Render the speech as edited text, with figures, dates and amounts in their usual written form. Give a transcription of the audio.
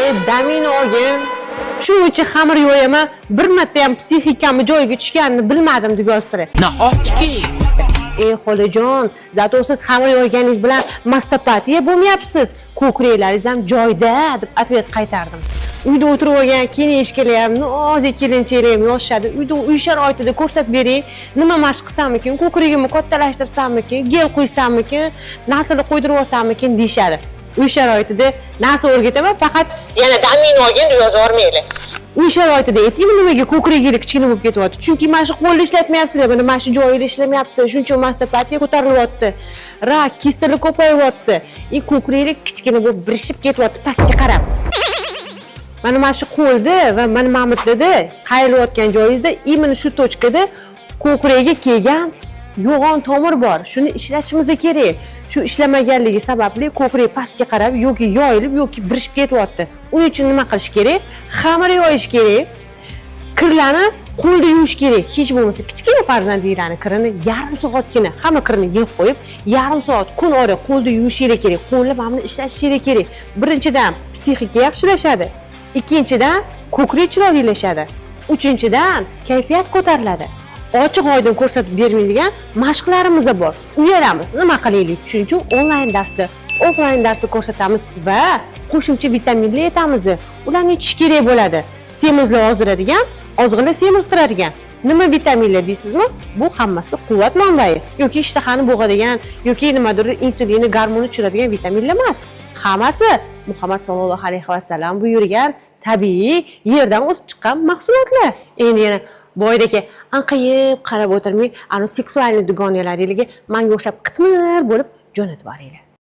Damin olgin. Shuning uchun xamir yo'yaman, bir marta ham psixikamni joyiga tushganini bilmadim deb yozib turay. Nahotki? Xolajon, zato siz xamir yoyganingiz bilan mastopatiya bo'lmayapsiz. Ko'kraklaringiz ham joyda deb atvet qaytardim. Uyda o'tirib olgan kelishkalar ham, nozik kelinchaklar ham yoshadi. Uyda uy sharoitida ko'rsatib bering. Nima mashq qilsammikin, ko'kragimni kattalashtirsammikin, gel qo'ysammikin, nasl qo'ydirib olsammikin deyshadi. Uy sharoitida narsa o'rgataman, faqat yana damin olgin deb yozib yormaylik. Uy sharoitida aytaymi nimaga ko'kragingiz kichkina bo'lib ketyapti? Chunki mana shu qo'lda ishlamayapsizlar, mana shu joyida ishlamayapti. Shuning uchun mastopatiya ko'tarilyapti. Rak, kistalik ko'payyapti. Ko'kragingiz kichkina bo'lib birishib ketyapti pastga qarab. Mana shu qo'lda va mana mamutlarda qayilayotgan joyingizda imенно shu tochkada ko'kragiga kelgan yo'g'on tomir bor. Shuni ishlashimiz kerak. Shu ishlamaganligi sababli ko'krak pastga qarab yoki yoyilib yoki birishib ketyapti. Uning uchun nima qilish kerak? Xamir yoyish kerak. Kirlarni qo'lda yuvish kerak. Hech bo'lmasa kichkina farzandlarning kirini yarim soatgina hamma kirini yeb qo'yib, yarim soat kun ora qo'lda yuvish kerak. Qo'lni mamni ishlash kerak. Birinchidan psixika yaxshilashadi. Ikkinchidan ko'krak chiroylilashadi. Uchinchidan kayfiyat ko'tariladi. Ochiq oydin ko'rsatib bermaydigan mashqlarimiz bor. Uyalamiz, nima qilaylik? Shuning uchun onlayn darsda, offlayn darsda ko'rsatamiz va qo'shimcha vitaminlar aytamiz. Ularni ichish kerak bo'ladi. Semizlar ozdiradigan, ozg'inlar semiztiradigan. Nima vitaminlar deysizmi? Bu hammasi quvvat manbai yoki ishtahani bo'g'adigan yoki nimadir insulinni gormonni tushiradigan vitaminlar emas. Hammasi Muhammad sallallohu alayhi va sallam buyurgan tabiiy yerdan o'sib chiqqan mahsulotlar. Endi yana boydagi anqayib qarab o'tirmang, seksualniy dugonalaringizni menga o'xshab qitmir bo'lib jo'natib yuboringlar.